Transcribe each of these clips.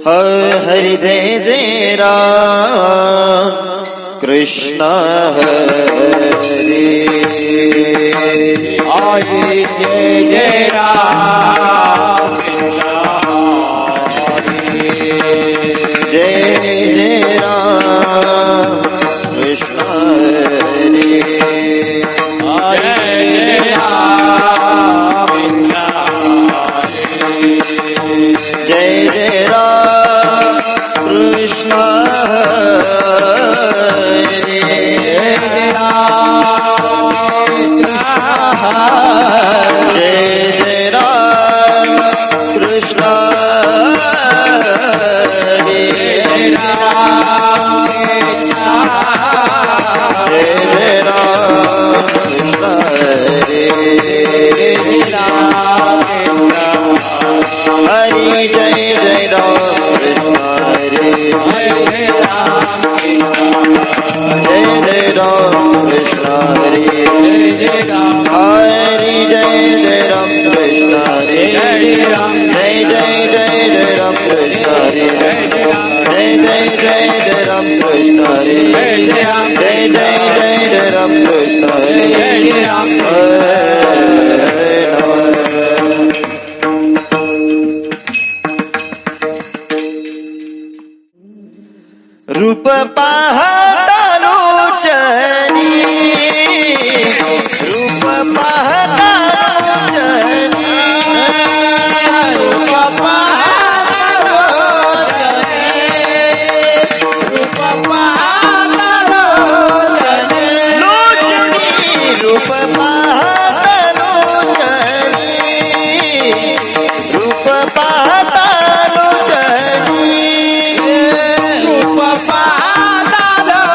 हरि जय जय राम कृष्ण हरे हरि जय जय राम जय जय राम कृष्ण हरे जय जय राम कृष्ण हरे जय जय राम कृष्ण हरे जय जय राम कृष्ण हरे हरि जय जय राम कृष्ण हरे जय जय राम कृष्ण हरे हरि जय जय राम कृष्ण हरे जय जय जय राम कृष्ण हरे जय जय जय राम कृष्ण हरे जय जय जय राम कृष्ण हरे रूप पाहता लोचनी रूप पाहता लोचनी रूप पाहता लोचनी रूप पाहता लोचनी रूप पाहता लोचनी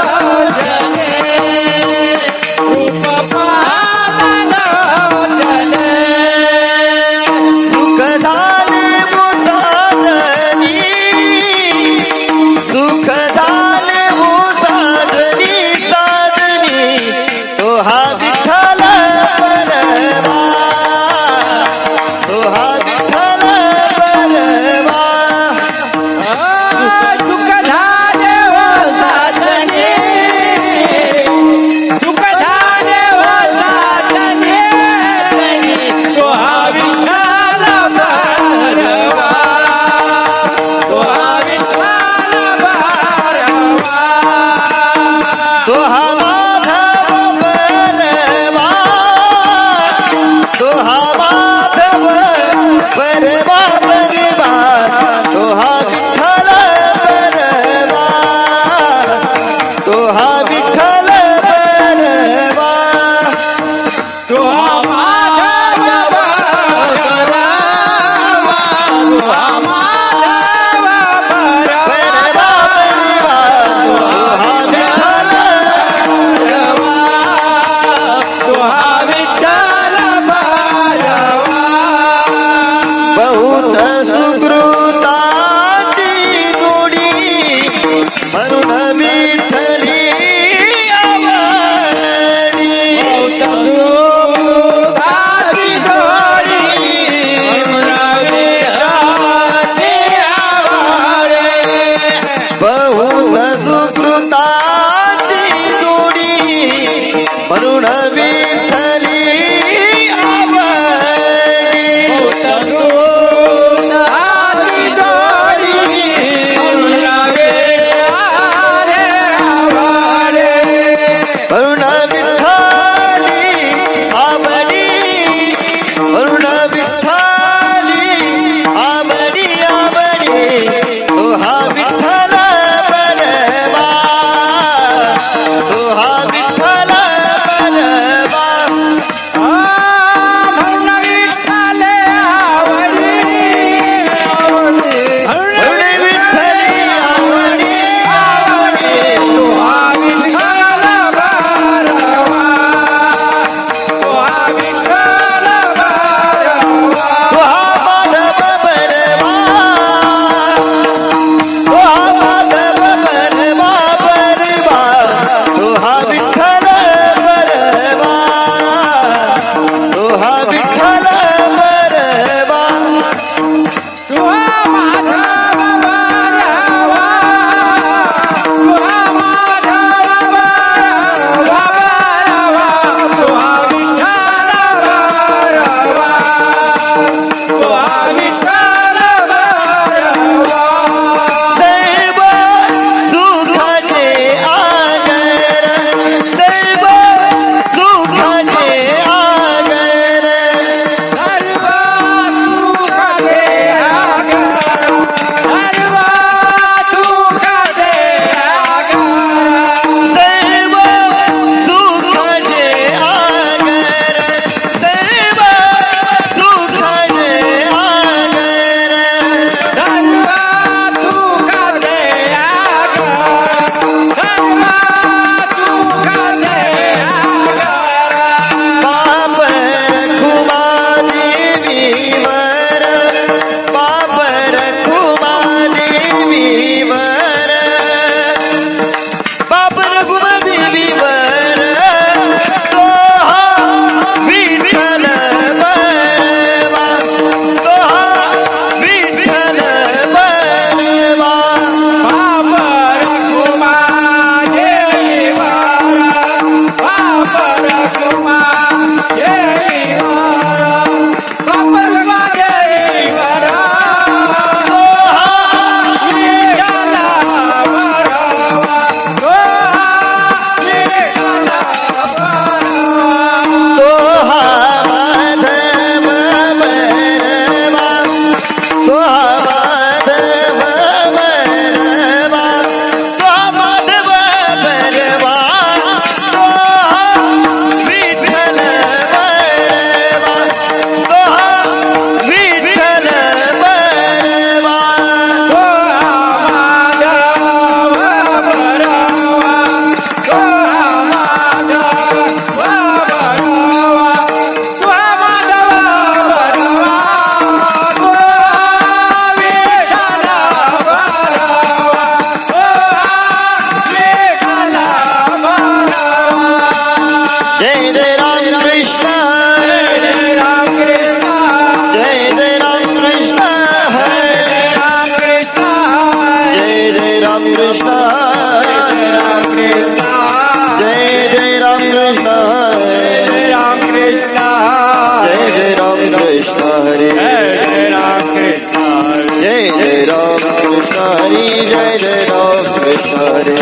हरी जय जय राम कृष्ण हरे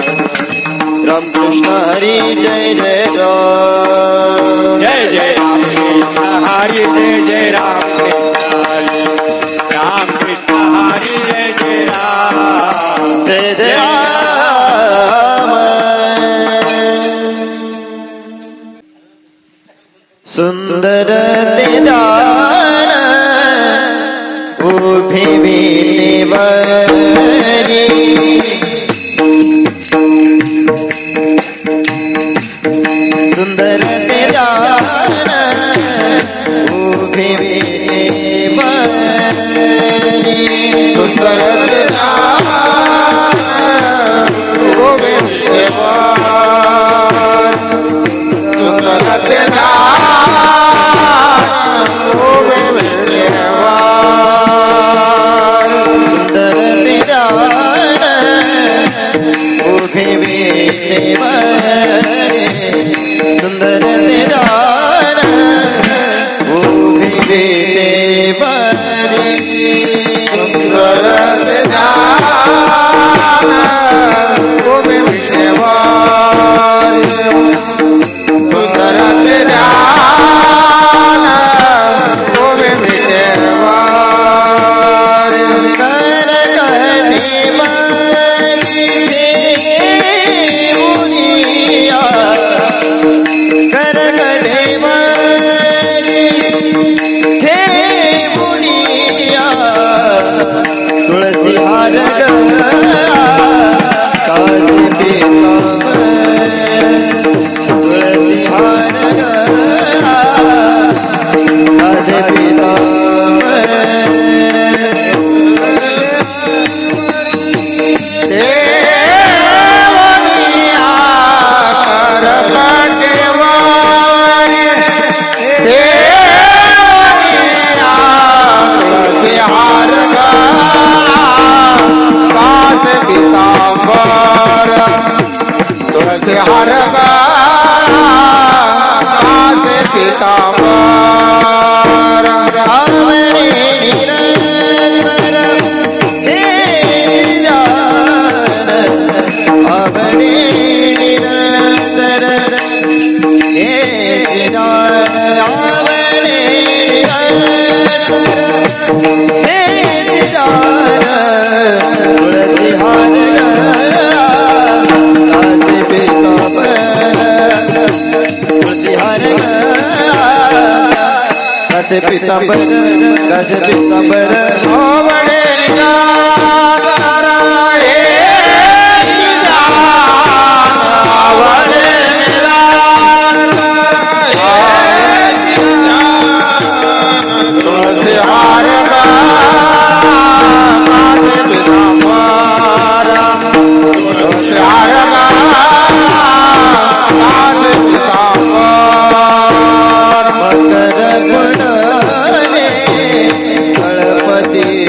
राम कृष्ण हरी जय जय राम जय जय राम कृष्ण हरि जय जय राम कृष्ण हरि राम कृष्ण हरि जय जय राम जय जय राम सुंदर ते दान उभी विनेवरी सुंदर ते दान उभी विनेवरी सुंदर ते दान उभी विनेवरी सुंदर ते सुंदर निदान उभी विनेवरी सुंदर निदान उभी विनेवरी सुंदर निदान उभी विनेवरी कर तुलसी हार काशी तुलसी हार काशी तुलसी हार कासे पीतांबर आवणे निरंतर आवणे निरंतर आवणे तुलसी हार कासे पीतांबर कासे पीतांबर आवणे निरंतर आवणे निरंतर तुलसी हार कासे पीतांबर तुलसी हार कासे पीतांबर मकर गुणने गणपती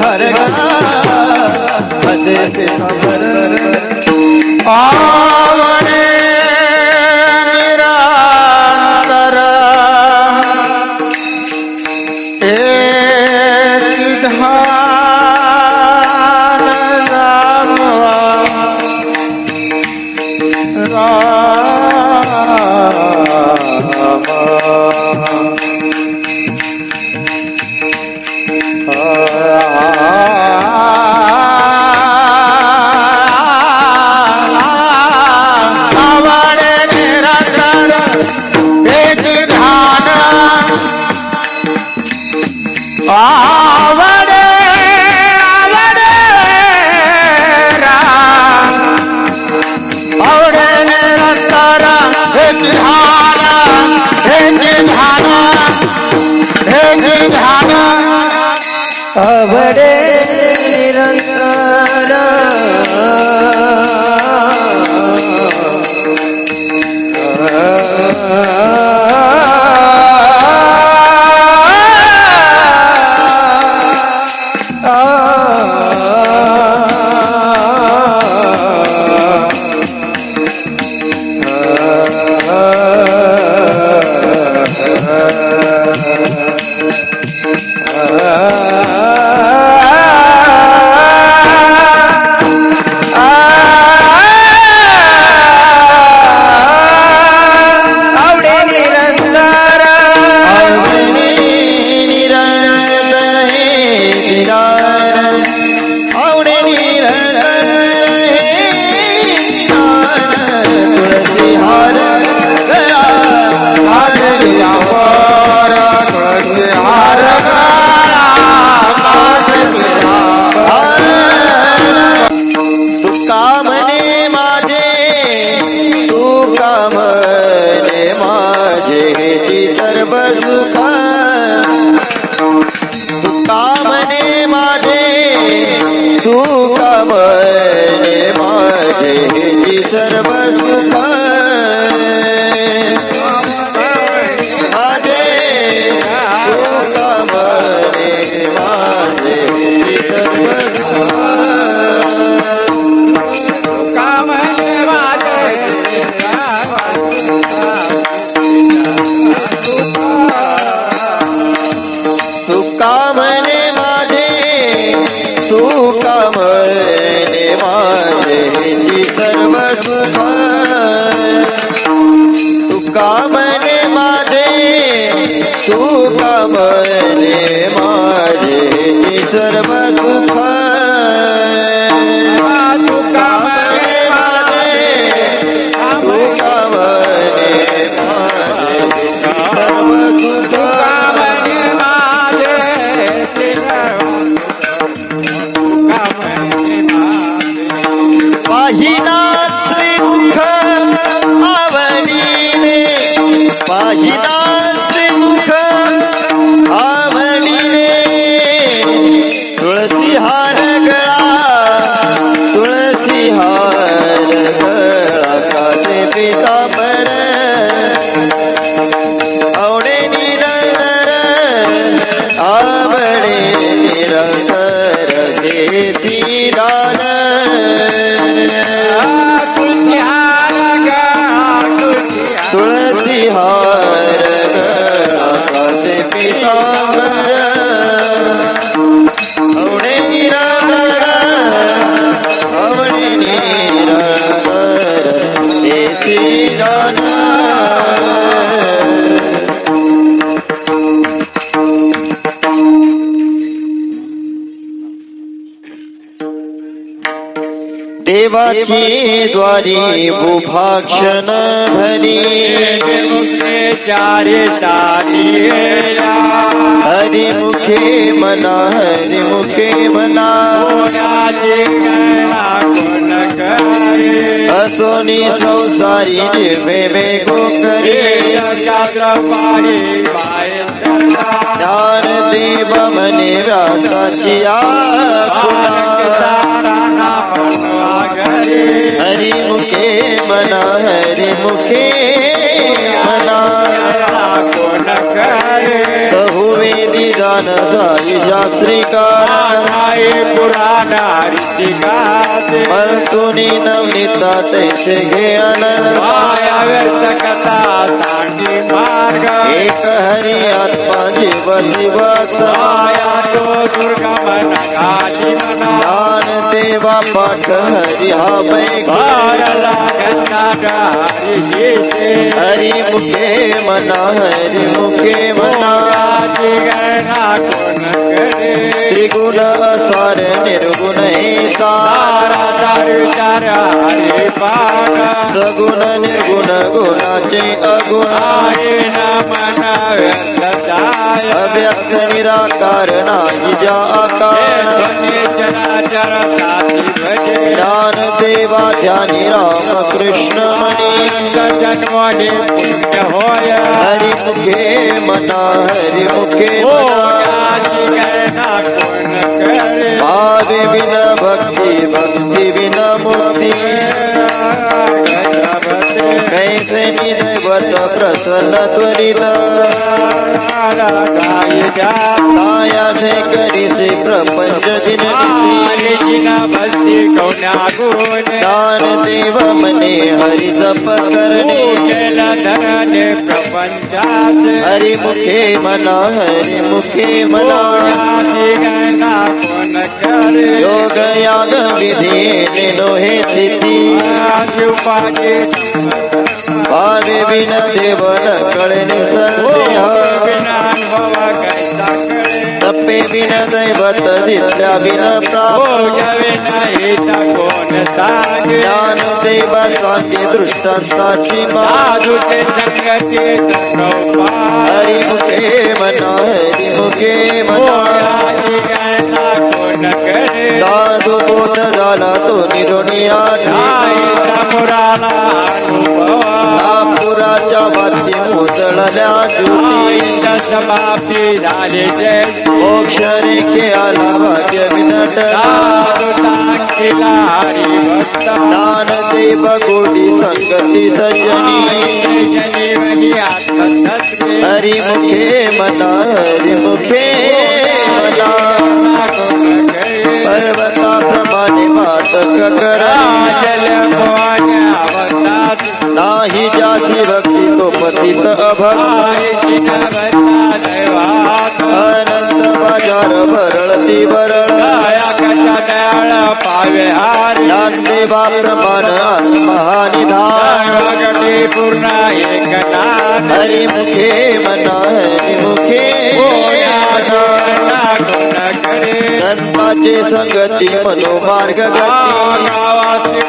तुळसी हार असे आवडे निरांतर एक ध्यान आवडे आवडे आवडे निरंतर हे ध्यान हे ध्यान हे ध्यान आवडे निरंतर सर्व सुख माझे सुख मने माझे सर्व कामने माझे तुका मने माझे तुका मने माझे सर्व सुख तुका मने माझे तुका मने माझे सर्व सुख तुका मने माझे तुका मने माझे सर्व सुख पाहिला श्रीमुख आवडीने पाहिला श्रीमुख आवडीने तुळसी हार गळा तुळसी हार गळा कासे पितांबर आवडे निरंतर आवडे निरंतर घेती दान तुळसी हार गळा कासे पितांबर आवडे निरंतर आवडे निरंतर घेती दान देवाची द्वारी बुभाक्षण भरी चारे सारिया हरिमुखे मना हरिमुखे मना कोण करे असोनी संसारी जिवे बेगो करे पारी ज्ञान देव मने व्यासाची हरिमुखे मना हरिमुखे मना कोण करे बहुवेदी मान जाई शास्त्रीकार मानाई पुराण ऋषिकाचे मर्तुनी नवनीता तैसे घे आनंद माया व्यर्थ कथा सांगी मार्ग एक हरी आत्मा जीव शिव माया तो दुर्गम नगाजी मना ज्ञान देवा पाठ हरी हा बैठ भारला गंगा हरिजीचे हरि मुखे मना हरि मुखे मना मोराची गणना कोण करे त्रिगुण असार निर्गुण हे सार साराचार विचार हरि पाठ सगुण निर्गुण गुणाचे अगुण आहे न मन व्यर्थ जाय अव्यक्त निराकार नाही ज्या आकार ध्वनी चराचर साथी भजे ज्ञान देवा ध्यानी राम कृष्ण मणी जन्मोनी पुण्य होय हरि मुखे मना हरि मुखे मना मोराची गणना कोण करे भावे बिन भक्ती भक्ती बिन मुक्ती कैसे निदैवत प्रसन्न त्वरित सायासे करीसे प्रपंच दिन दिसे दान देव मने हरि जप करणे हरि मुखे मना हरि मुखे मना योग याग विधी लेनो हे सिद्धी भावे बिन देव न कळे निसंदेह तपे बिन दैवत दिसल्या बिन प्राप्त ज्ञान देव सांगे दृष्टांताची साधुते संगती हरि मुखे मना हरि मुखे मना साधू बोध झाला तो निरोणी नागपुराच्या वाद्य मोजळल्या ज्योती समाप्ती झाली जय मोक्ष रेखे आला भाग्य विनटला दान देव गोडी संगती सज्जनी हरि मुखे मना हरि मुखे मना पर्वताप्रमाणे मातक करा नाही जासी भक्ती तो पतित अभक्त अनंत बाजार भरळती भरळ पावे हार ज्ञानदेवा प्रमाण आत्महानिधान पूर्ण एकटा हरि मुखे मना हरि मुखे संतांचे संगती मनोमार्ग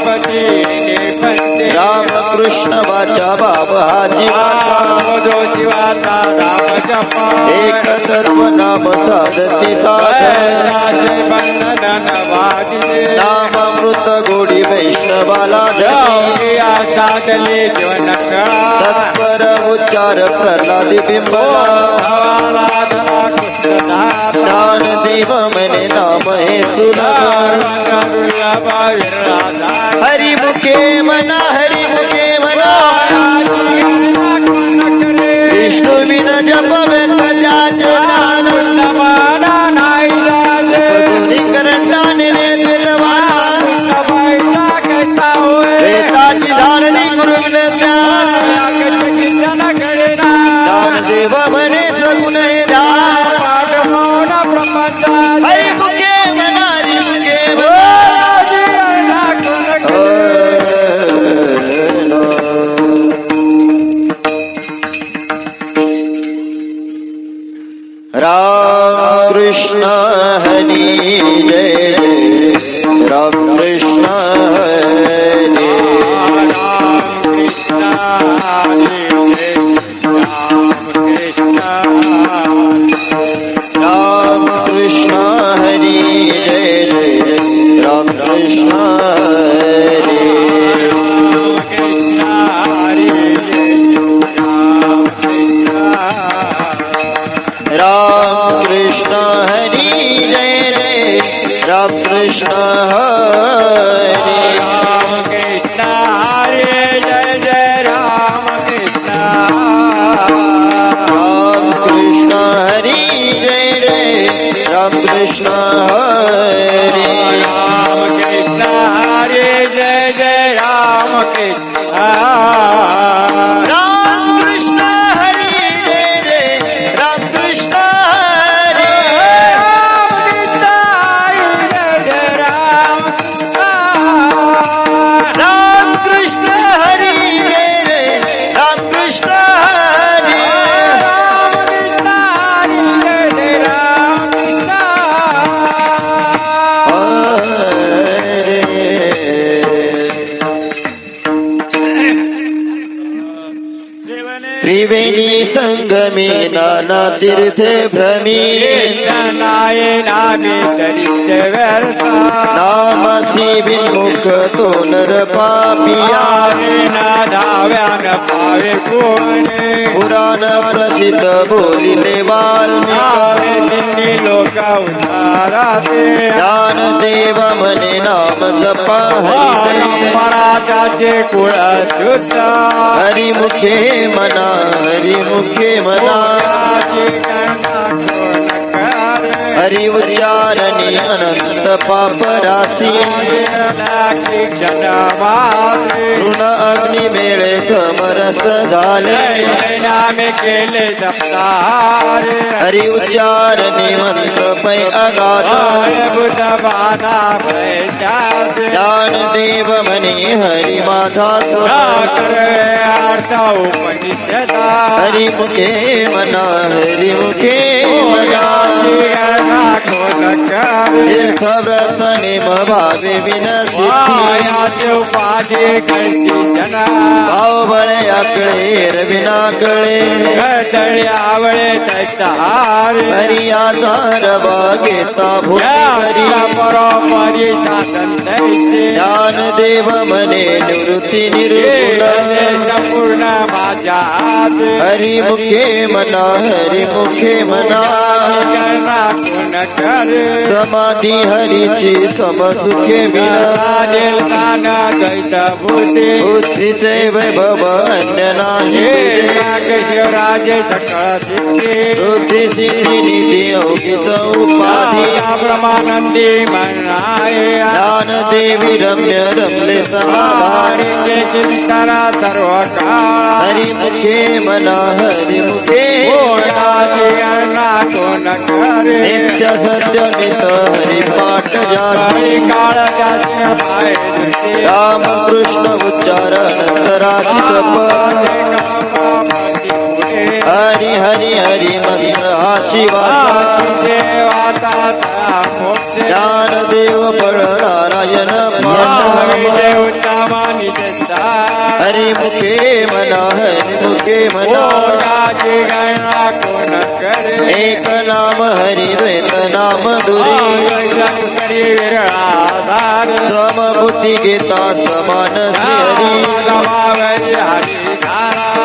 गती राम कृष्ण वाचा बाब हा जीवाचा एक तत्व नाम साधती साध नामामृत गोडी वैष्णवाला सत्वर उच्चार प्रल्हादी बिंबला ज्ञान देव मने नाम हे सुलभ हरि मुखे मना हरि मुखे मना विष्णु बिन जप व्यर्थ जाचे करंडाने वेताची धारणी करून देव म्हणे सगुण हे हरि मुखे मना हरि मुखे राम कृष्ण हरि जय जय राम कृष्ण हरि राम कृष्ण हरि जय जय राम कृष्ण हरि राम कृष्ण हरि जय जय राम कृष्ण हरि राम कृष्ण हरे जय जय राम कृष्ण राम कृष्ण हरि जय जय हरे राम कृष्ण हरे जय जय राम कृष्ण राम कृष्ण हरी जय जय राम कृष्ण हरे राम कृष्ण हरे जय जय राम राम कृष्ण हरी जय जय राम कृष्ण हरे त्रिवेणी संगमे नाना तीर्थे भ्रमी नामासी विमुख तो नर पापिया पुराण प्रसिद्ध बोलिले वाल्मिकी ज्ञान देव मने नाम जपा हरिते कुळ शुद्ध हरि मुखे मना हरि मुखे मना हरि उच्चारणी अनंत पाप राशी ऋण अग्नि मेळे समरस झाले केले जपतार हरि उच्चारणी मंत्र पै अगाध ज्ञान देव म्हणे हरि माझा हरि मुखे मना हरि मुखे मना तीर्थ व्रत नेम भावे विनसिद्धी भाव बळे आकळे रविना कळे आवळे हरि आचार घेता भूरी परोपरी शासन ज्ञान देव मने निवृत्ती निर्गुण पूर्ण माझ्या हरि मुखे मना हरि मुखे मना समाधी हरीची समसुखे विना बुद्धीचे वैभव अन्य नाही राजे सकळ बुद्धी सिद्धी निधी अवघीच उपाधी ब्रह्मानंदी म्हणाय ज्ञान देवी रम्य रमले समाधान चिंतना सर्व काळ हरि मुखे मना हरि मुखे कोण करे नित्य सत्य मित हरि पाठ जाती काळ राम कृष्ण उच्चार अंतराशी तप हरि हरि हरि मंत्र हा शिवाचा ज्ञान देव फळ नारायण हरि मुखे मना हरि मुखे मना एक नाम हरि द्वैत नाम दुरी समबुद्धी घेता समान श्री हरी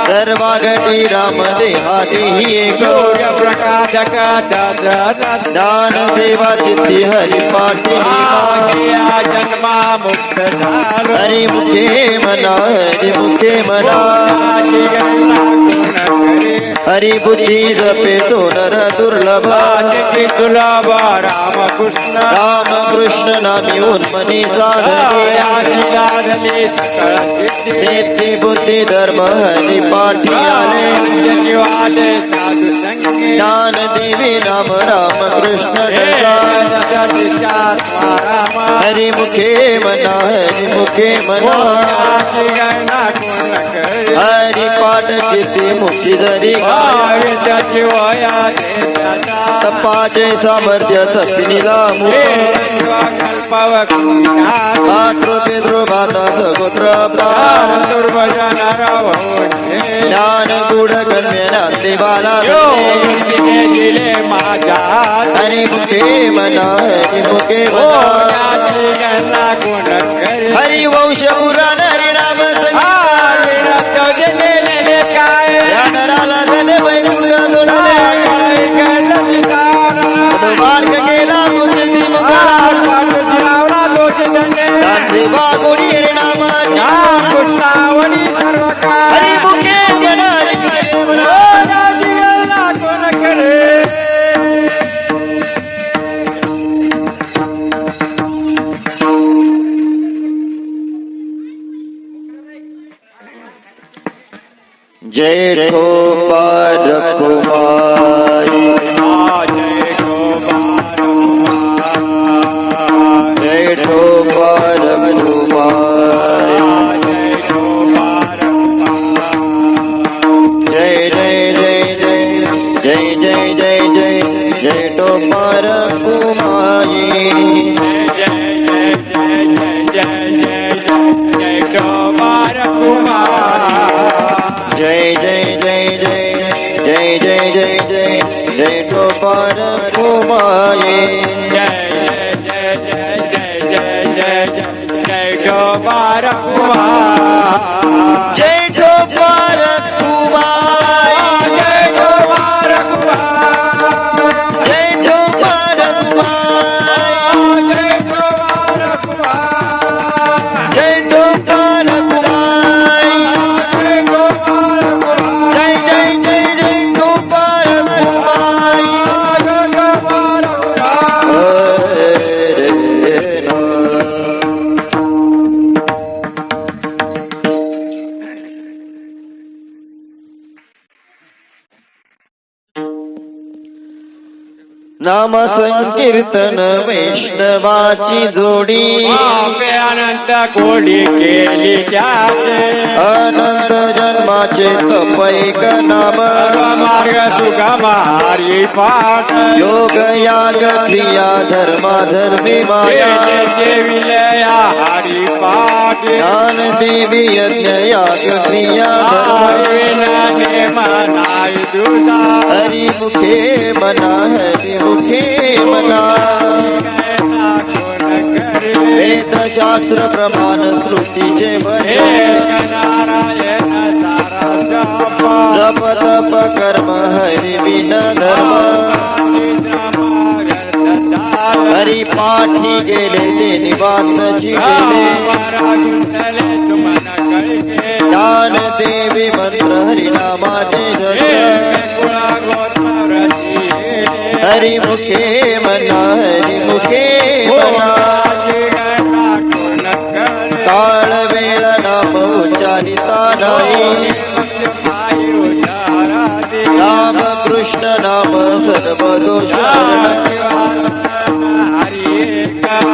सर्वागटी राम देहादी ही एक ज्ञान देवा चित्ती हरि पाठी जन्मा मुक्त हरि मुखे मना हरि मुखे मना हरि बुद्धी जपे तो नर दुर्लभ दुर्लभ राम कृष्ण नामी उन्मनी साधने सेती बुद्धी धर्म हरि पाठी आले ज्ञान देवी नाम राम कृष्ण हरि मुखे मना हरि मुखे मना हरि पाठ चित्ती मुखी धरी तपाचे सामर्थ्य तपिनीला मातृ पितृ माता सगोत्र ज्ञान गुढ कन्या बाला हरि मुखे मना हरि मुखे मना हरि वंश पुराण हरि नाम मार्ग गेला तुझी मुखा गोडी हरि नाम हरि मुखे मना हरि मुखे मना जेठो परकुमारी जेठो परकुमारी जय जय जय जय जय जय जय जय जेठो परकुमारी जय जय जय जय जय जय जय जय जेठो परकुमारी जेठो परकुमारी जेठो परकुमारी जेठो परकुमारी जेठो परकुमारी जय जय जय जेठो परकुमारी नाम संकीर्तन वैष्णवाची जोडी अनंत कोडी केली त्याचे अनंत जन्माचे तपैक नाम मार्ग सुगम हरी पाठ योग याग क्रिया धर्म धर्मी माया विलया हरी पाठ ज्ञान देवी यज्ञ याग क्रिया धर्म मनाय दुधा हरि मुखे मना हरि मुखे मना वेद शास्त्र प्रमाण श्रुतीचे वचन नारायण जप तप कर्म हरि बिन धर्म हरि पाठी गेले ते निवांतची गेले ज्ञान देवी मंत्र हरिनामाचे जप हरि मुखे मना हरि मुखे मना काळ वेळ नाम उच्चारिता नाही राम कृष्ण नाम सर्व दोष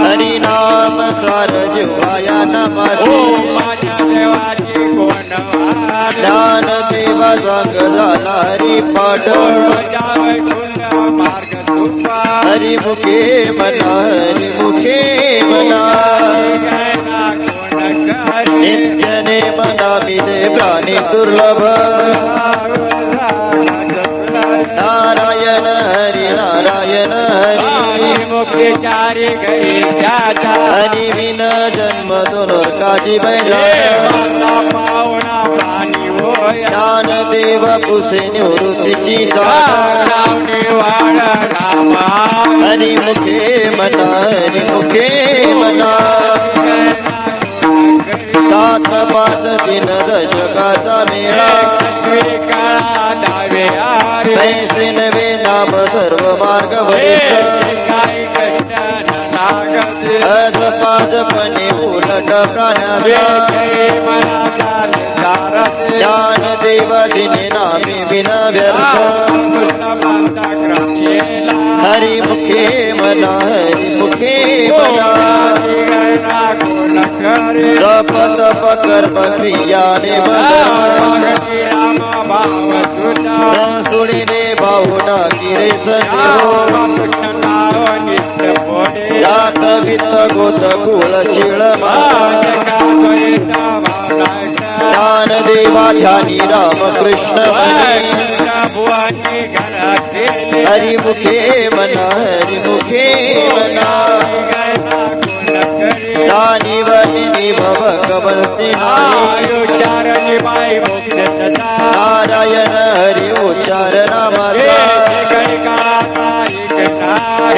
हरि नाम सार जीवाया नामाचे ज्ञान देवा सांग झाला हरि पाठ हरि मुखे मना हरि मुखे मना नित्य नेम नामिदे प्राणी दुर्लभ नारायण हरि नारायण हरि मुख्यचारी गई त्याचा हरि विन जन्म दोनोरकाची बैला पावना प्राणी होय ज्ञान देव पुसे निवृत्तीची हरि मुखे मना हरि मुखे मना सात पाच दिन दशकाचा मेळा पैसे नवे नाम सर्व मार्ग वरिष्ठ अधपादपणे उलट प्राण्याचा ज्ञान देवादिने नामे विना व्यर्थ हरि मुखे मना हरि मुखे मना जप तप कर्म क्रियाने सोडिने भावना गिरे जात वित्त गोत कुळ शिळ ज्ञान देवा ध्यानी राम कृष्ण हरि मुखे मना हरि मुखे मना जानी वनी भव कबलती नारायण हरि उच्चार नामाचा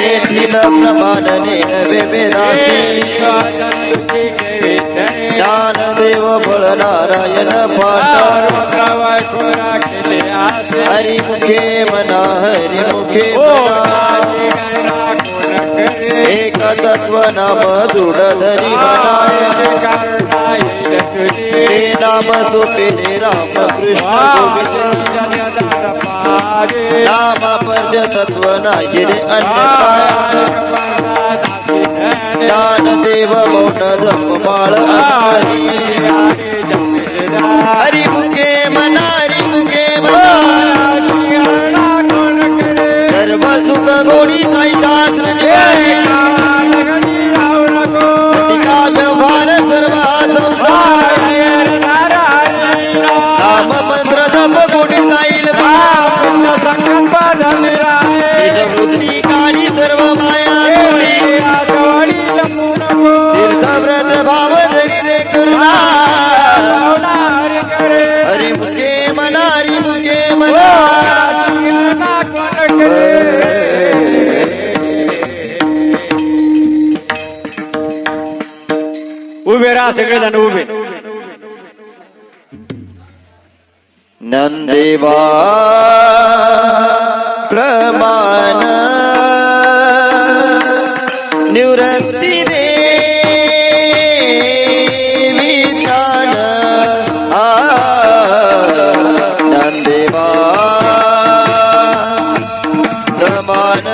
येथील प्रमाणने वेदासी ज्ञानदेव फळ नारायण पाठ हरि मुखे मना हरि मुखे मना एक तत्व नाम दृढ धरी म्हणा हे नाम सोपिले राम कृष्ण गोविंद नाम पर्ज तत्व नाही रे अन्यथा दान देव मौन जप माळ हरी हरी मुखे मना हरी मुखे मना सर्व सुख गोडी साई शास्त्र व्यवहार सर्व संसार नाम मंत्र जप गोडी साईल वृत्ती काळी सर्व माया तीर्थव्रत भाव धरी रे करुणा हरी मुखे मना हरी मुखे मना उभे राहा सगळेजण उभे नंदेवा प्रमाण निवृत्ती रे विधान नंदेवा प्रमाण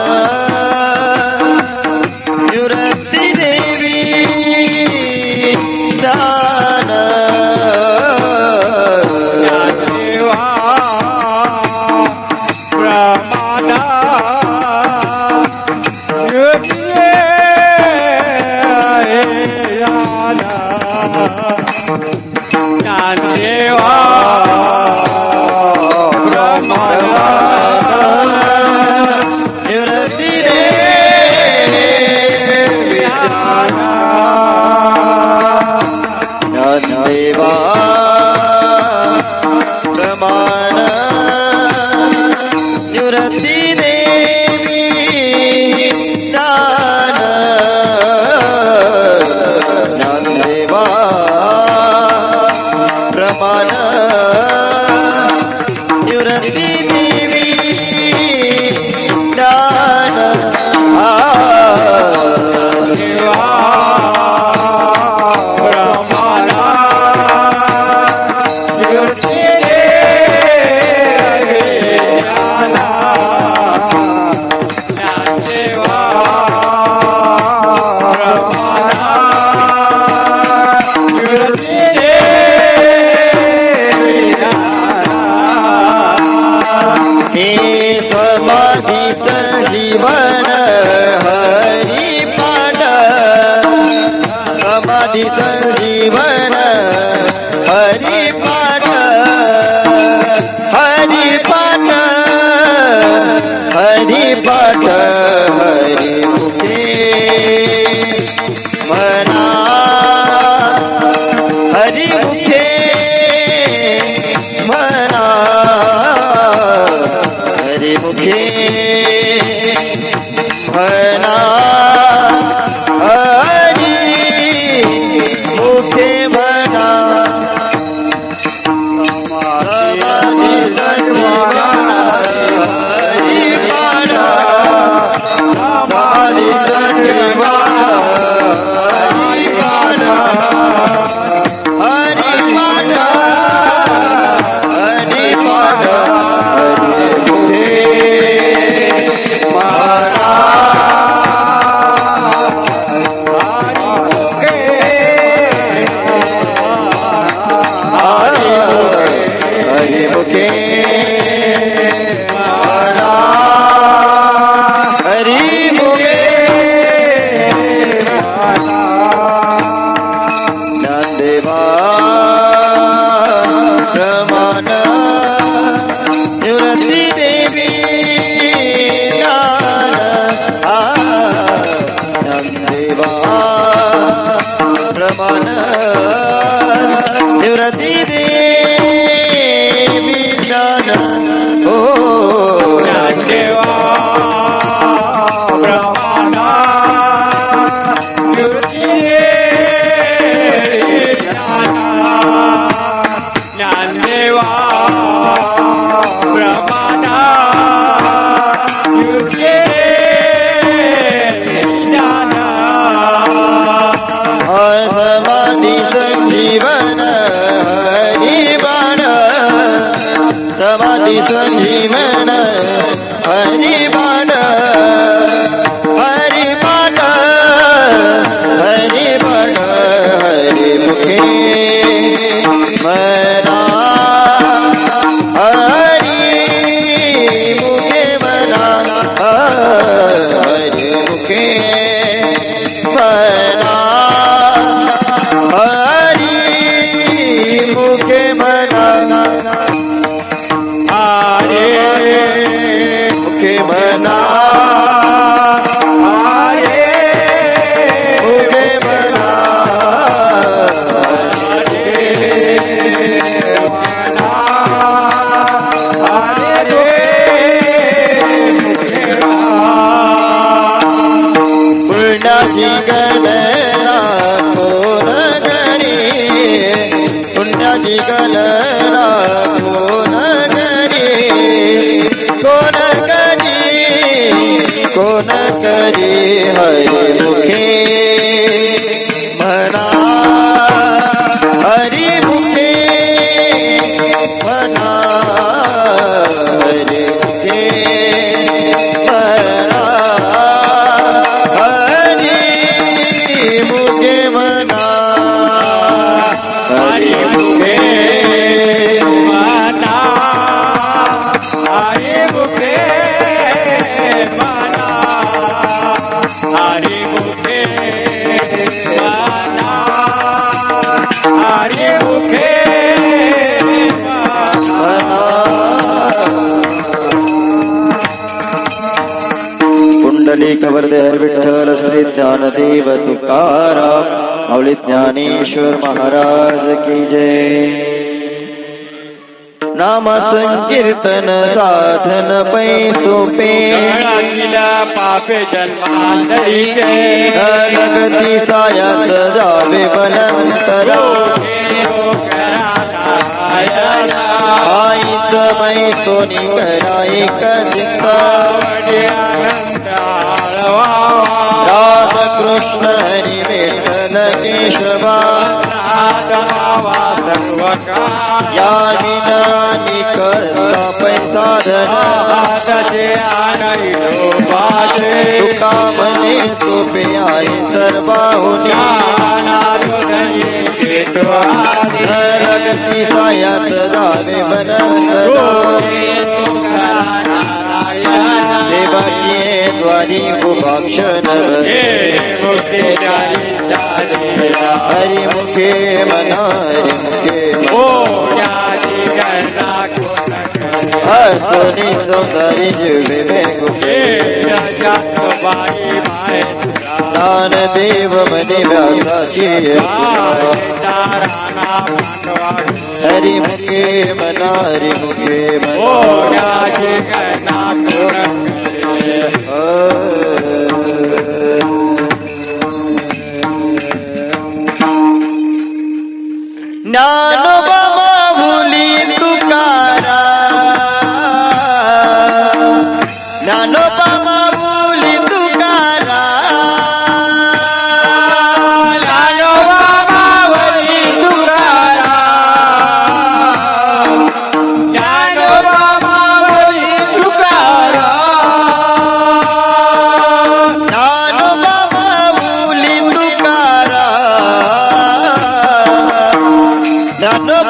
निवृत्ती देवी दान देवा प्रमाण निवृत्ती देवी दान देवा प्रमाण निवृत्ती देवी दान समाधि संजीवन हरि पाठ समाधि संजीवन हरि पाठ हरि पाठ हरि पाठ हरि मुखे मना हरि मुखे मना हरि मुखे मना हरि मुखे मना समाधि संजीवन हरि पाठ समाधि संजीवन हरि पाठ हरि पाठ हरि पाठ हरि मुखे मना हरि मुखे मना हरि मुखे नंदेवा प्रमाण निवृत्ती देवी नंदेवा प्रमाण निवृत्ती देवी दान हो देवा प्रमाण ज्ञानदेवा प्रमाण गणना कोण करी पुण्याची गणना कोण करी कोण करी हरी मुखे म्हणा हरी मुखे म्हणा हरी मुखे म्हणा हरी मुखे म्हणा हरी मुखे मना हरी मुखे मना हरी मुखे मना हरी मुखे कुंडली कवर्दे हर विठ्ठल श्री ज्ञानदेव तुकाराम माऊली ज्ञानेश्वर महाराज की जय. नाम संकीर्तन साधन पै सोपे गळातील पापे जन्मांतरीचे जगती सायास जावे बलंतर आई समय सोनी कराई कसित राम कृष्ण हरी विठ्ठल केशवा या विना निकसता पैसा धन तुका म्हणे सोपे आहे सर्वाहुनी जगती सायास जावे देवाची द्वारी कुभाक्षण हरी मुखे मना हरी मुखे सोनी सौंदर्य जुवे में गुहे दान देव मनी व्यासाची हरी मुखे मना हरी मुखे ज्ञानोबा माऊली तुकारा ज्ञानोबा माऊली तुकारा ज्ञानोबा माऊली तुकारा ज्ञानोबा माऊली तुकारा ज्ञानोबा माऊली तुकारा ज्ञानोबा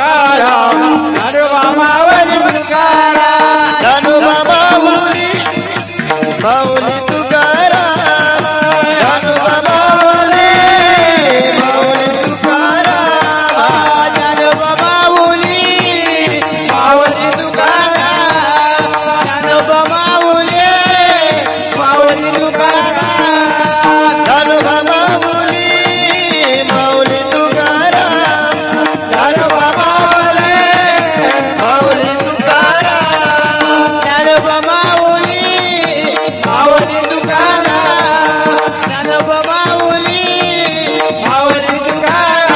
तुकाराम ज्ञानोबा माऊली तुकाराम ज्ञानोबा माऊली माऊली तुकाराम ज्ञानोबा माऊली माऊली तुकाराम ज्ञानोबा माऊली माऊली तुकाराम ज्ञानोबा माऊली माऊली तुकाराम ज्ञानोबा माऊली माऊली तुकाराम ज्ञानोबा माऊली माऊली तुकाराम ज्ञानोबा माऊली माऊली तुकाराम ज्ञानोबा माऊली माऊली तुकाराम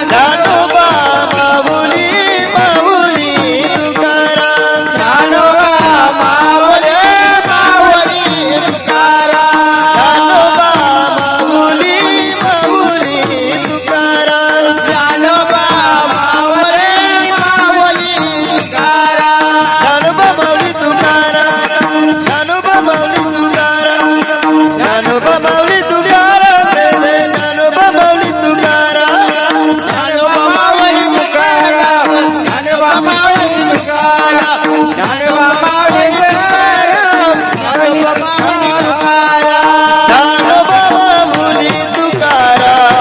ज्ञानोबा माऊली माऊली तुकाराम ज्ञानोबा माऊली माऊली तुकाराम ज्ञानोबा माऊली माऊली तुकाराम ज्ञानोबा माऊली माऊली तुकाराम ज्ञानोबा माऊली तुकाराम ज्ञानोबा माऊली तुकाराम ज्ञानोबा माऊली तुकाराम ज्ञानोबा माऊली तुकाराम ज्ञानोबा माऊली तुकाराम ज्ञानोबा माऊली तुकाराम ज्ञानोबा माऊली तुकाराम ज्ञानोबा माऊली तुकाराम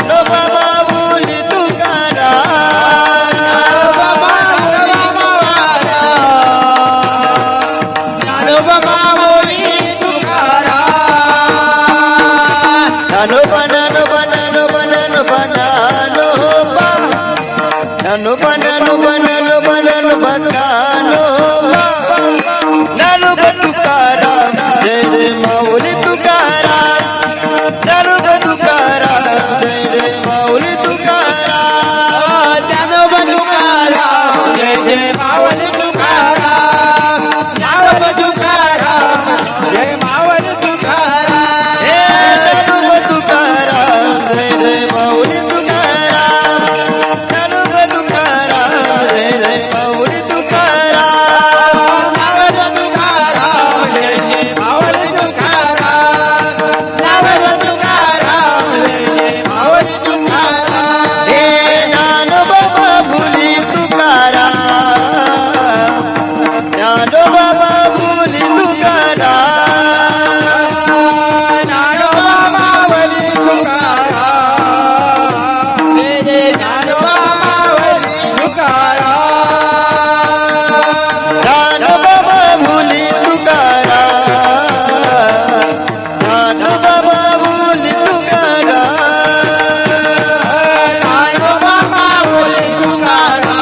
ज्ञानोबा माऊली तुकाराम ज्ञानोबा माऊली ज्ञानोबा माऊली तुकाराम ज्ञानोबा ज्ञानोबा ज्ञानोबा ज्ञानोबा ज्ञानोबा ज्ञानोबा ज्ञानोबा ज्ञानोबा ज्ञानोबा ज्ञानोबा तुकाराम जय जय माऊली तुकाराम ज्ञानोबा तुकाराम जय जय माऊली तुकाराम ज्ञानोबा तुकाराम जय जय माऊली तुकाराम ज्ञानोबा तुकाराम जय माऊली तुकाराम हे ज्ञानोबा तुकाराम जय जय माऊली तुकाराम ज्ञानोबा तुकाराम जय जय माऊली तुकाराम ज्ञानोबा तुकाराम जय जय माऊली तुकाराम ज्ञानोबा तुकाराम जय जय माऊली तुकाराम हे ज्ञानोबा माऊली तुकाराम ज्ञानोबा माऊली तुकाराम ज्ञानोबा माऊली तुकाराम जय जय ज्ञानोबा माऊली तुकाराम ज्ञानोबा माऊली तुकाराम ज्ञानोबा माऊली तुकाराम ज्ञानोबा माऊली तुकाराम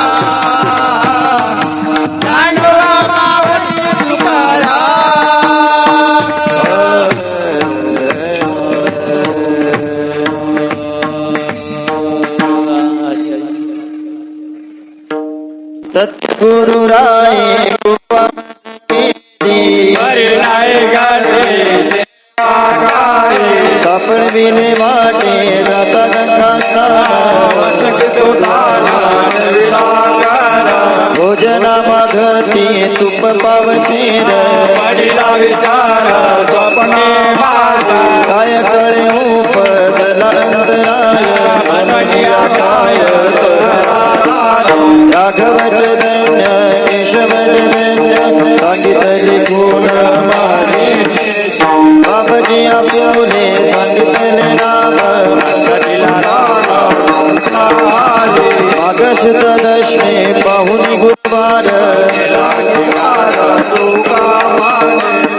ज्ञानोबा माऊली तुकाराम सद्गुरु राय कृपा मेरी हरिनाय गाणे कापड विले वाटे जाता गंगा स्नान भोजना मागती तुप पावसेर विचार स्वप्ने माझा काय कळे उपदला अंतराय अनन्या काय राघव धन्य केशव धन्य सांगितले गुण माझे बाबाजी आपुले सांगितले नाम मागसुत दशमे पाहुनी गुरुवार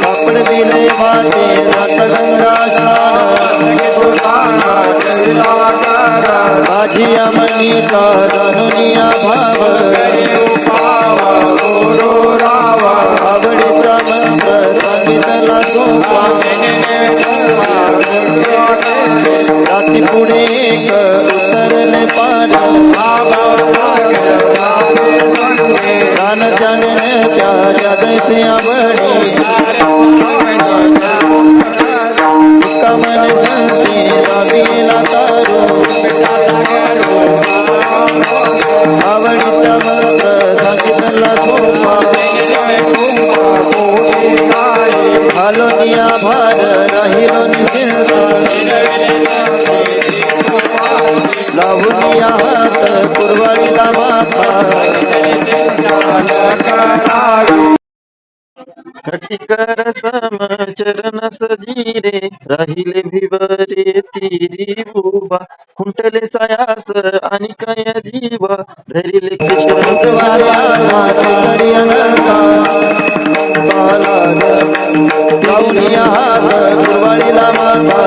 कापड दिले वाटे जात गंगा स्नान माझी अमनिता जानुनिया भाव आवडीचा मंत्र सांगितला सोपा रात्री पुढे एक उतरले पान ज्ञान जाणण्याच्या जैसे आवडी कमल संती रवीला तारू आवडीचा मंत्र सांगितला सोपा हालो निया भार राहिलो निश्चिंत लावून जाऊनिया हात कुरवाडीला माता खटिकर सम चरण सजीरे राहिले भिवरे तिरी उभा खुंटले सायास आणि काय जीवा धरिले केशवाला करी अनंता जाऊनिया हात कुरवाडीला माता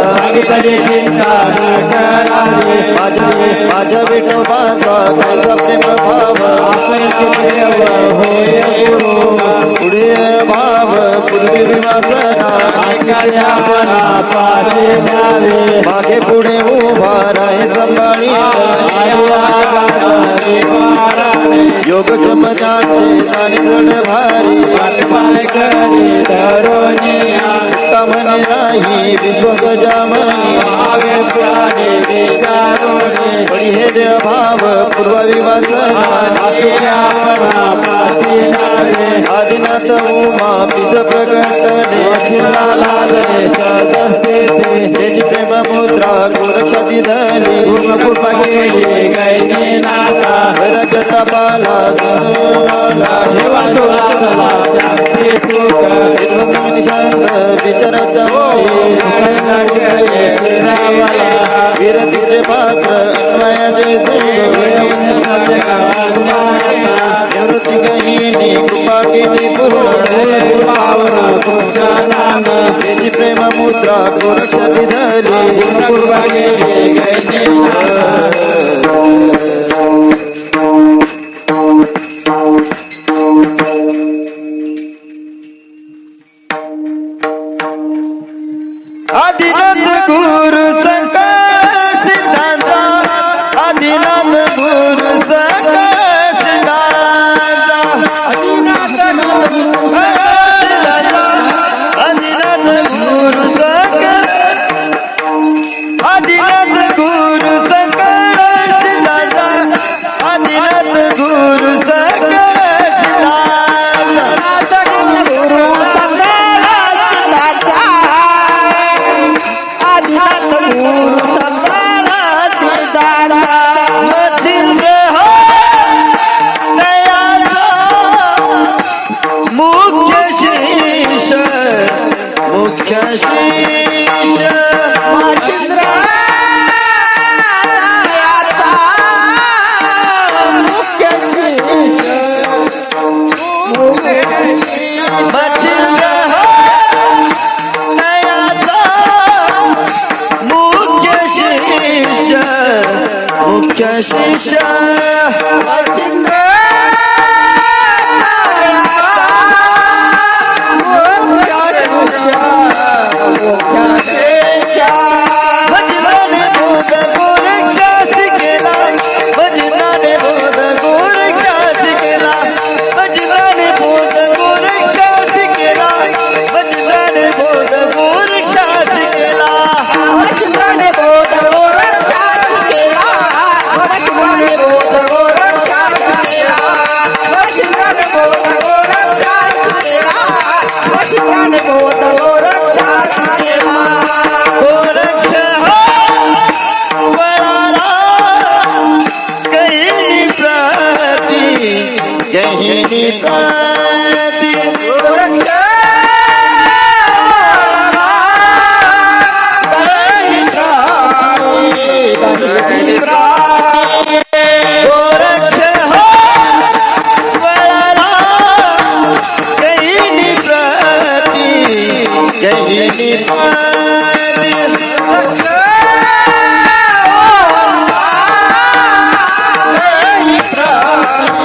माझ्या विठोबाचा कैसा प्रेम भाव पुढे भाव पूर्वी विवासना मागे पुढे उभा राहे संभाळी योग चमत्याचे जाणे जण भारी कामने नाही विश्वक जामनी पण हे देव भाव पूर्व विवासना आदिनाथ उमा बीज प्रकटले त्याची प्रेम मुद्रा गोरक्षाती धली रगता बाला विचारत विरतीचे पात्र अन्वयाचे निवृत्ती गहिनी कृपा केली पूर्ण त्याची प्रेम मुद्रा गोरक्षाती धली आदिनाथ गुरु संकट सिद्धांता आदिनाथ गुरु संकट सिद्धांता आदिनाथ गुरु संकट आदिनाथ गुरु संकट सिद्धांता आदिनाथ गुरु संकट शिष्य भजनाने बोध गोरक्षा शिकेला भजनाने बोध गोरक्षा शिकेला भजनाने बोध गोरक्षा शिकेला भजनाने बोध गोरक्षा शिकेला भजनाने बोध गोरक्षा शिकेला भजनाने बोध गोरक्षा शिकेला भजनाने बोध गोरक्षा शिकेला भजनाने बोध गोरक्षा शिकेला गोरक्ष हो बळाला गहिनी प्रती गहिनी प्रती गोरक्ष गोरक्ष हो बळाला गहिनी प्रती गहिनी प्रती गोरक्ष गहिनी प्रती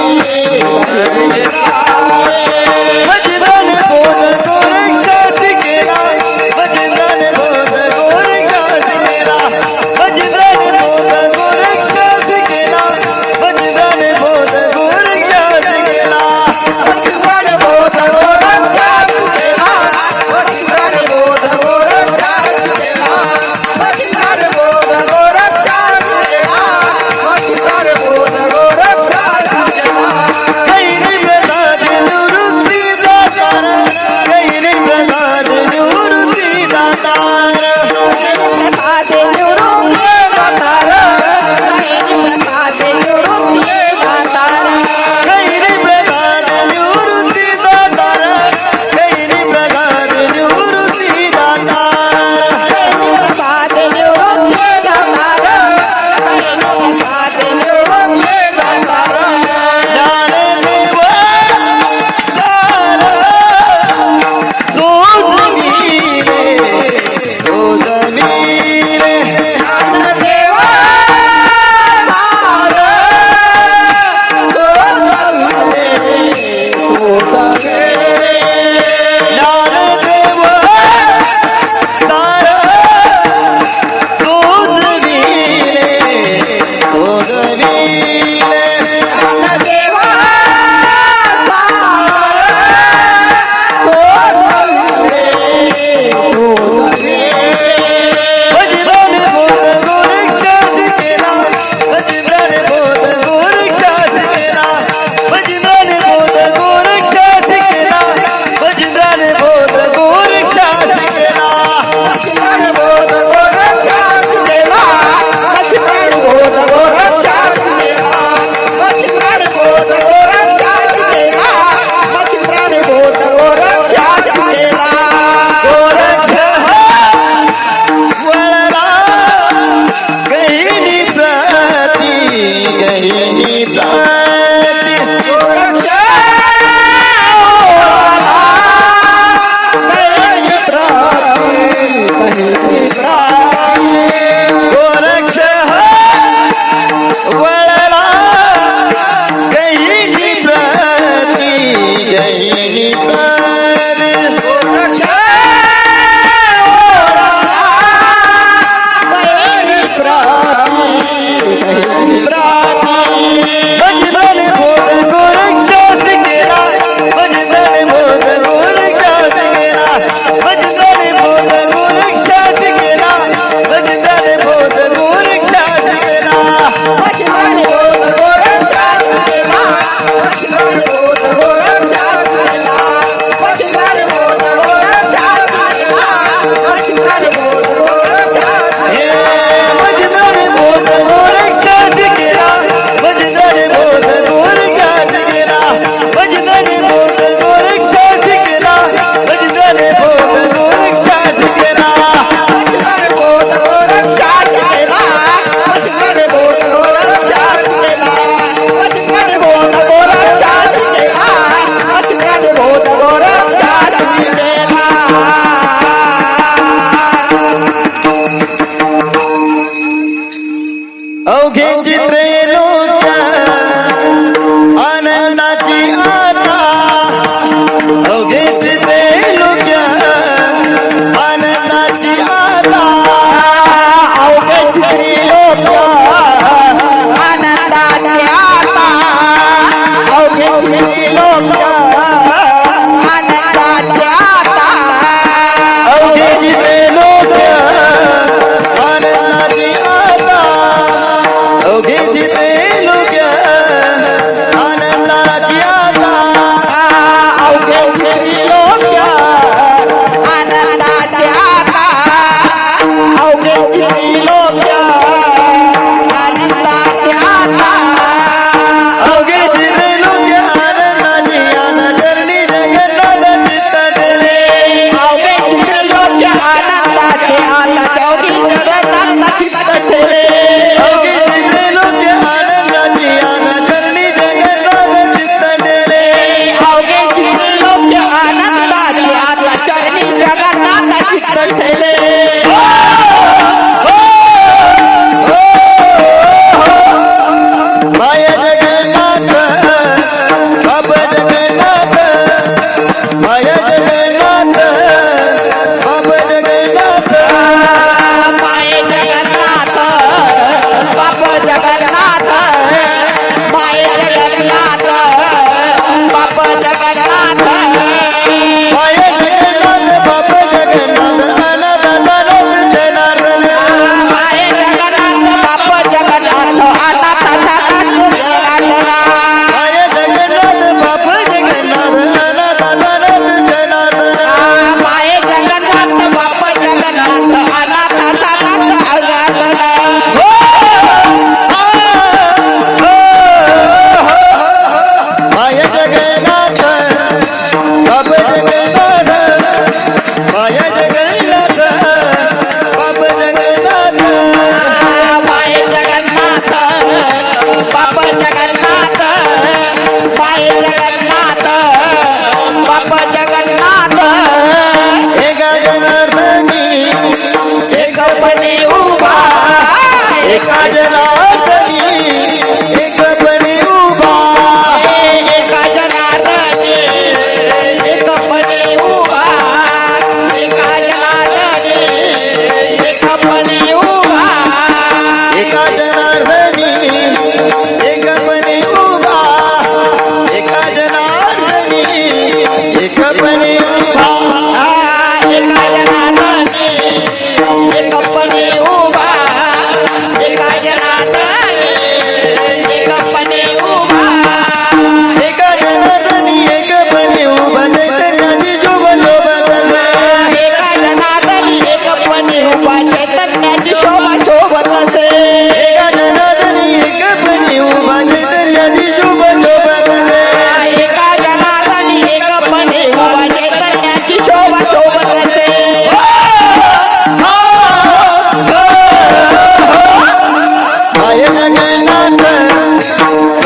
एका जनार्दनी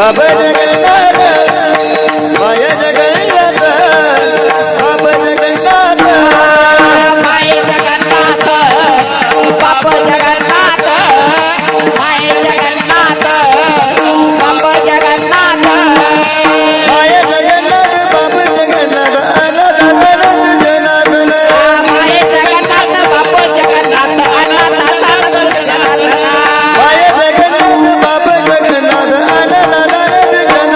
बाबा जगन्नाथ माया जगन्नाथ बाबा जगन्नाथ माय जगन्नाथ बाप जगन्नाथ माय जगन्नाथ बाप जगन्नाथ माया जगन्नाथ बाबा जगन्नाथ अनाथ जनार्दन माय जगन्नाथ बाप जगन्नाथ अनाथ जनार्दन माया जगन्नाथ बाबा जगन्नाथ अनाथ जनार्दन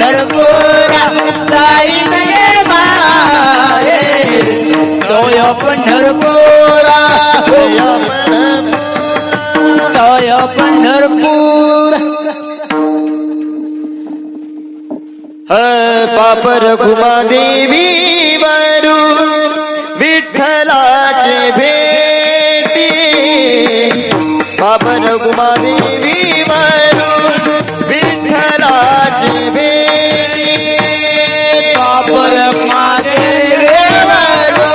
पंढरपुरा जाईन गे माये तोय पंढरपुरा तोय पंढरपूर पापर घुमा देवी वरू विठ्ठलाचे भेटी पापर घुमा देवी वरू विठ्ठलाचे भेटी पापर माते देवरो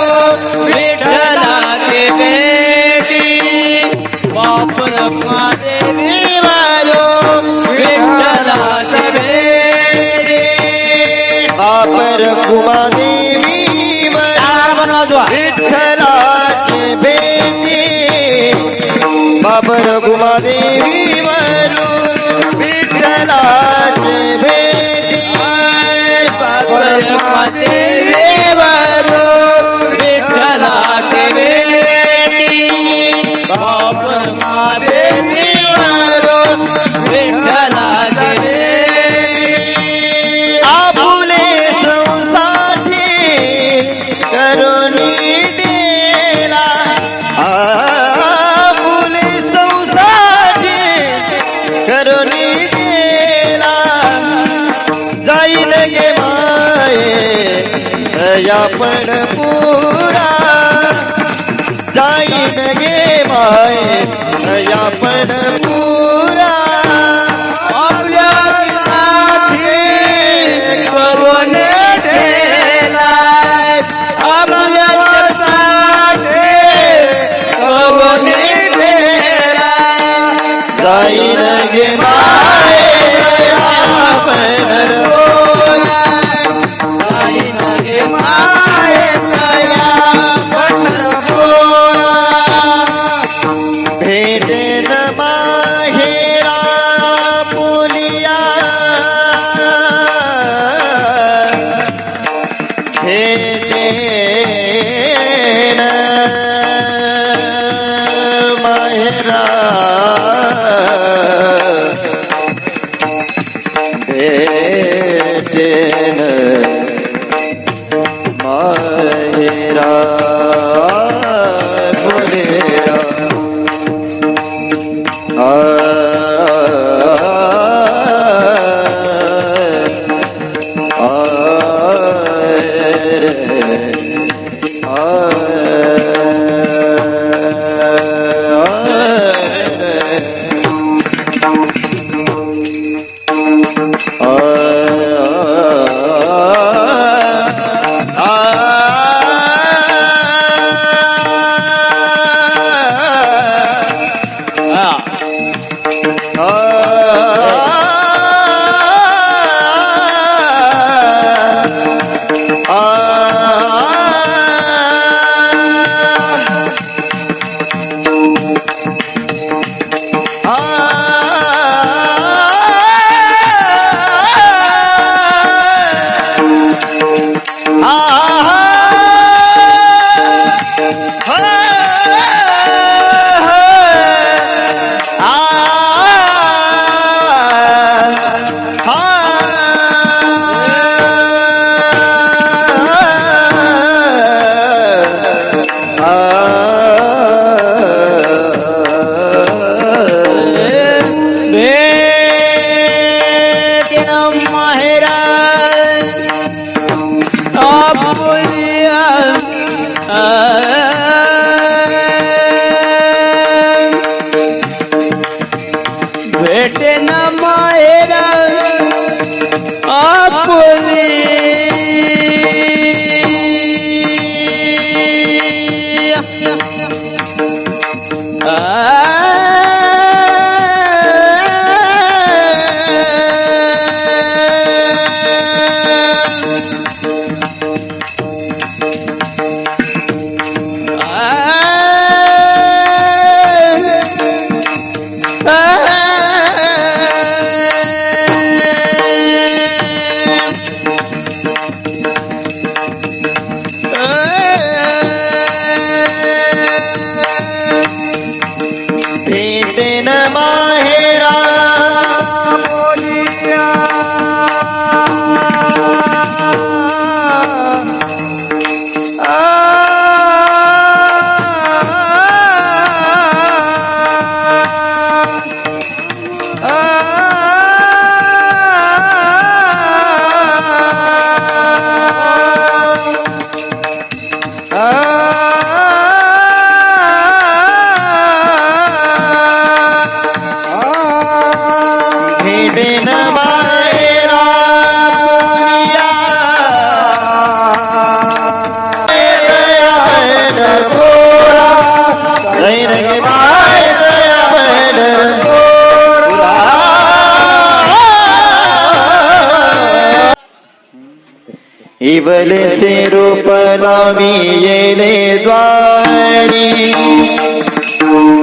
विठ्ठलाचे बेटी पापर माते देवरो विठ्ठलाचे बेटी पापर घुमा देवी विठ्ठलाचे भेटी पापर घुमा देवी वरू विठ्ठलाचे भेटी पापर माते देवरो विठ्ठलाचे बेटी पापर माते देवरो विठ्ठलाचे बेटी आपुले संसाठी करुणी डेला आपुले संसाठी करुणी डेला जाईल गे माये या पण पुरा जाईल गे माये या पण पुरा आपल्या साठी करून ठेला आपल्या साठी करून ठेला जाईल गे माये पंढरपुरा जाईन गे माये तया पंढरपुरा भेटेन माहेरा पुलिया भेटेन माहेरा भेटेन माहेरा पुलिया इवले से रूप लावी येले द्वारी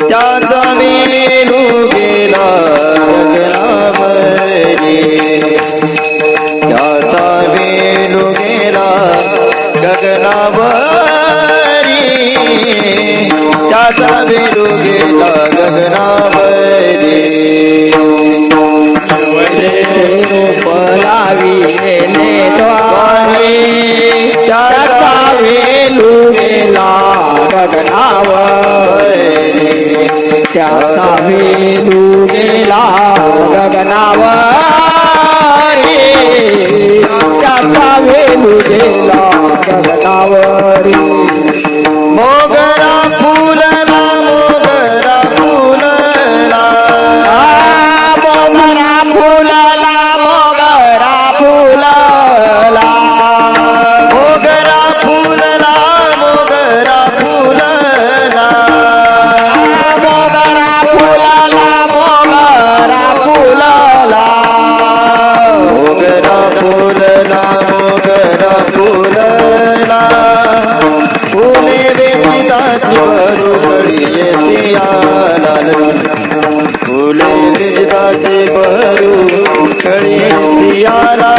त्याचा वेणू गेला गगनावरी त्याचा वेणू गेला गगनावरी त्याचा वेणू गेला गगनावरी पलावी गेले द्वारे त्याचा वेलू गेला गगनावरी त्याचा वेलू गेला गगनावरी त्याचा वेलू गेला गगनावरी मोगरा फुलला मोगरा फुलला मोगरा फुलला मोगरा फुलला मोगरा फुलला मोगरा फुलला मोगरा फुलला मोगरा फुलला मोगरा फुलला मोगरा फुलला फुले वेदिताची बरुकळी सियाला फुले वेदिताची बरुकळी सियाला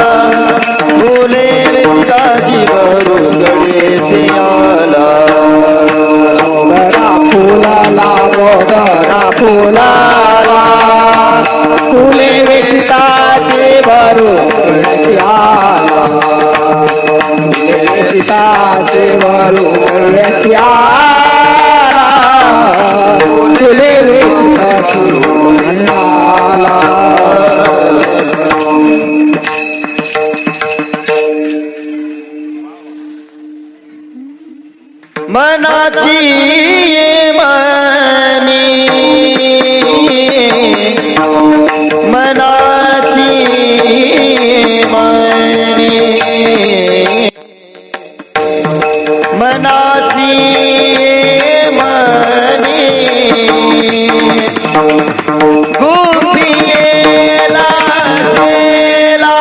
फुले वेदिताची बरुकळी सियाला मोगरा फुलला मोगरा फुलला फुले वेदिताचे बरुकळ्याला फुले वेदिताचे बरुकळ्याला फुले वेदिताचे बरुकळ्याला मनाची ये मनी मनाची मनी मनाची मनी गुंफियेला सेला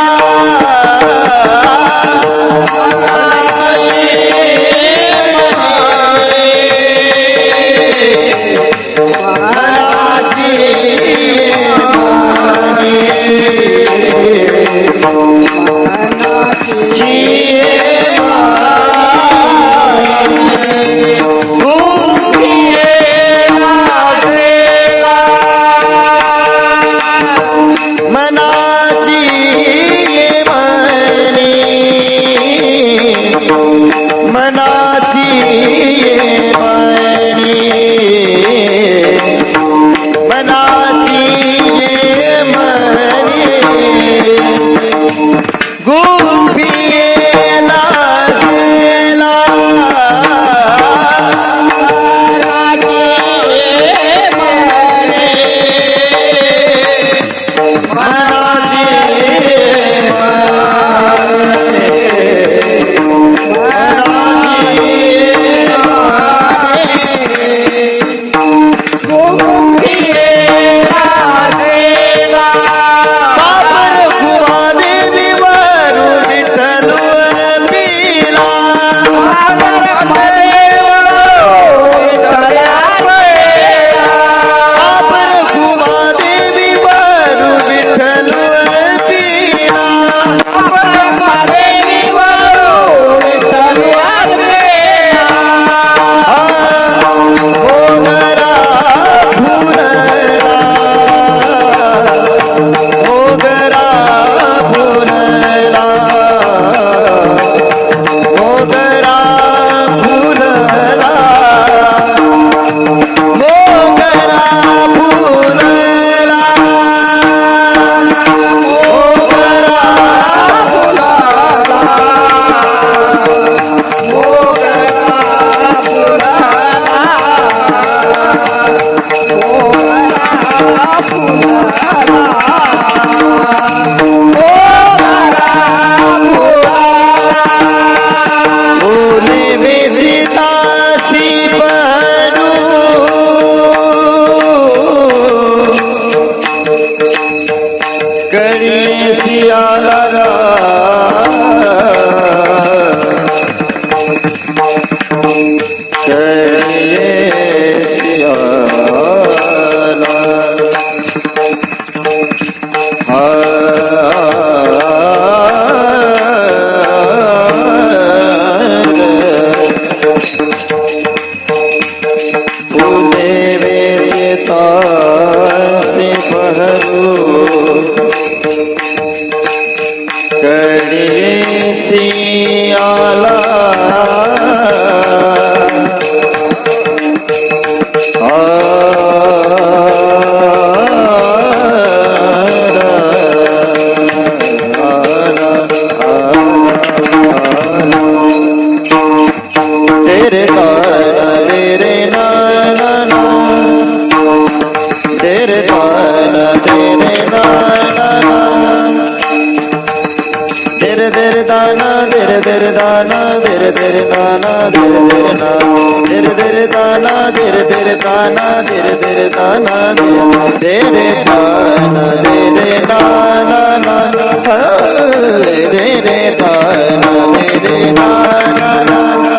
करी सियाला धीर दाना धीर धीर दाना धीर धीर दाना धीर धीर ना धीर धीर दाना धीर धीर दाना धीर धीर दाना धीर दाना धीर दाना ना धीर दाना धीर दाना ना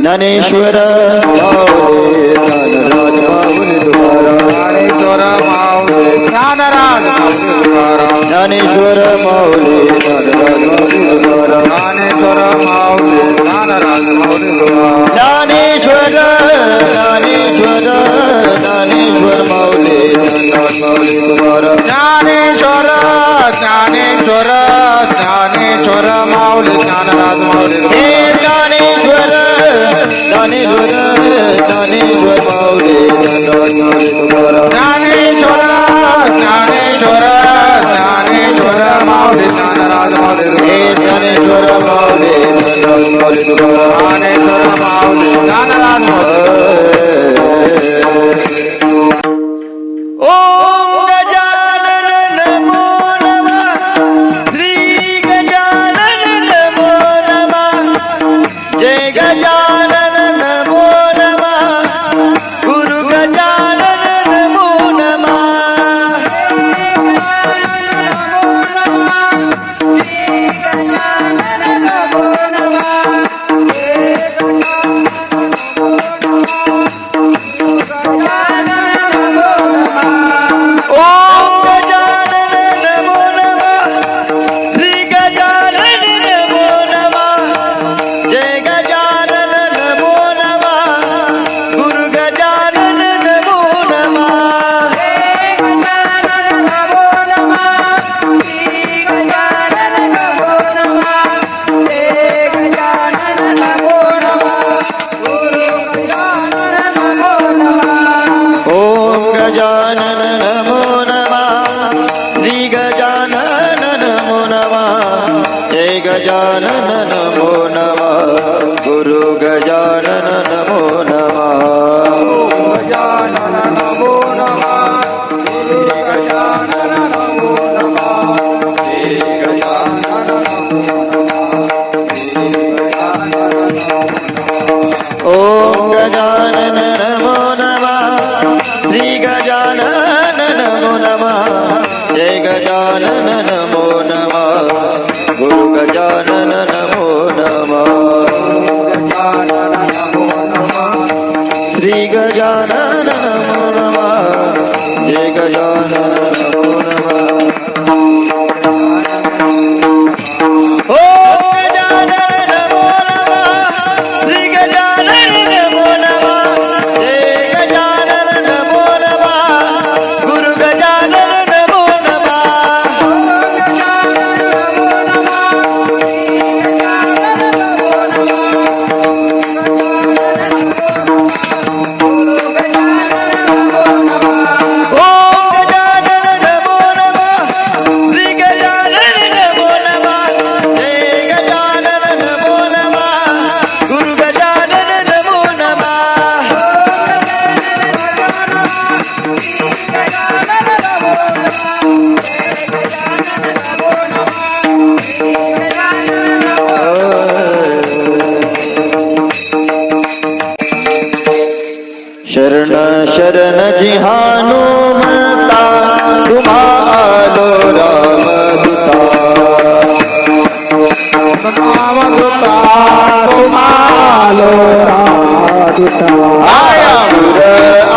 ज्ञानेश्वर ज्ञानेश्वर माऊली ज्ञानेश्वर माऊली ज्ञानेश्वर ज्ञानेश्वर ज्ञानेश्वर माऊली ज्ञानेश्वर ज्ञानेश्वर ज्ञानेश्वर माऊली ज्ञानराज माऊली हे ज्ञानेश्वर ज्ञानेश्वर ज्ञानेश्वर माऊली ज्ञानेश्वर ज्ञानेश्वर ज्ञानेश्वर माऊली ज्ञानराज माऊली हे ज्ञानेश्वर माऊली ज्ञानेश्वर माऊली ज्ञानराज ओम गजानन नमो नमः श्री गजानन नमो नमः जय गजानन नमो नमः गुरु गजानन नमो नमः ओम गजानन नमो नमः श्री गजानन नमो नमः जय गजानन नमो नमः गुरु गजानन नमो नमः ओम गजानन नमो नमः श्री गजानन नमो नमः जय गजानन नमो नमः गुरु गजानन नमो नमः ओम गजानन नमो नमः श्री गजानन नमो नमः जय गजानन नमो नमः गुरु गजानन नमो नमः श्री गजानन नमो नमः जय गजानन नमो नमः ओम गजानन नमो नमः श्री गजानन नमो नमः जय गजानन नमो नमः गुरु गजानन नमो नमः ओम गजानन नमो नमः श्री गजानन नमो नमः जय गजानन नमो नमः गुरु गजानन नमो नमः शरण शरण जी हनुमंता तुम्हारो रामदूता आया सुर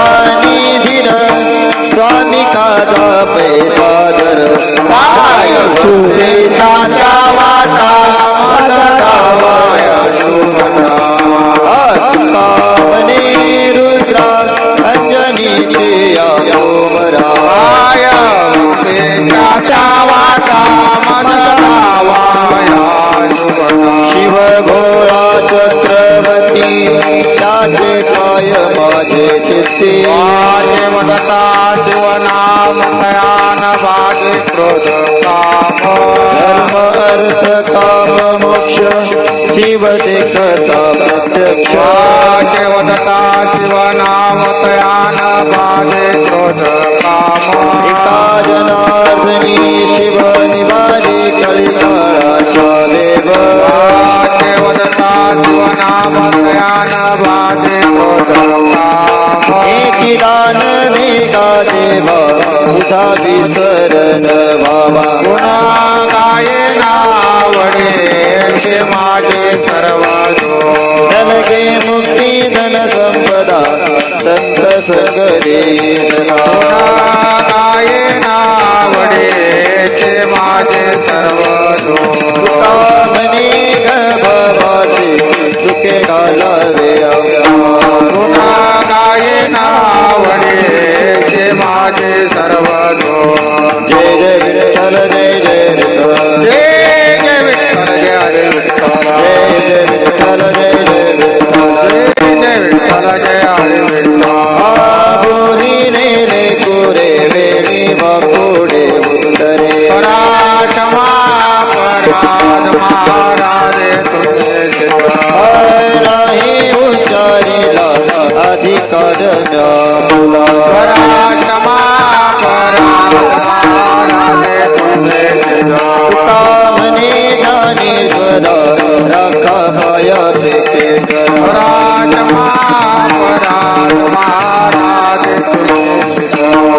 आणि धीर स्वामी काजा पैसा दर काय सुरेचा वाटा मदतावाया शुभना कामने रुद्रा अंजनीचे आया शिव भोळा चक्रवर्ती त्याचे काय माझे चित्ती मदता शिवनाम तयान भागे क्रोध धर्म अर्थ काम मोक्ष शिव देखता प्रत्यक्ष वदता शिवनाम तयान भागे क्रोध एका जनार्दनी शिव निवारी कलिकाळाचा देव वदता शिवनाम तयान भागे क्रोध एकिदान देगा देवा तुझा विसरण बाबा गुणा गाये नावडे माझे सर्व धनगे मुक्ती धन संपदा संत संग देना गाये नावडे माझे सर्व म्हणे गर्भवासी चुके घालावे गुणा गाये नावडे माझे सर्व जय जय विठ्ठल जय जय विठ्ठल जय जय विठ्ठल जय हरे विठ्ठल जय जय विठ्ठल जय जय विठ्ठल जय विठ्ठल जय हरे विठ्ठल बोरी रे कोरे वेणी वाकोडे उतरे परा क्षमा परा म्या बोला पराशमा परात्मा राधे तुझे तुका म्हणे ज्ञानेश्वरा राखा पाया ते कर पराशमा परात्मा राधे तुझे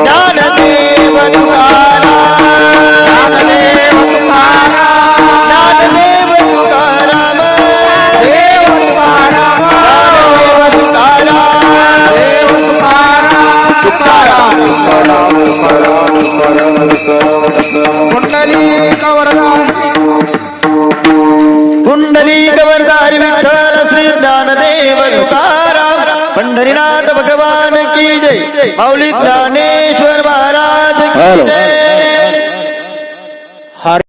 ज्ञानदेव तुकाराम ज्ञानदेव तुकाराम ज्ञानदेव तुकाराम देव तुकाराम ज्ञानदेव तुकाराम देव तुकाराम तुकाराम कुंडली कवरदारी पुंडलिक वरदारी विठ्ठल श्री ज्ञानदेव तुकाराम पंढरीनाथ भगवान की जय माऊली ज्ञानेश्वर महाराज की जय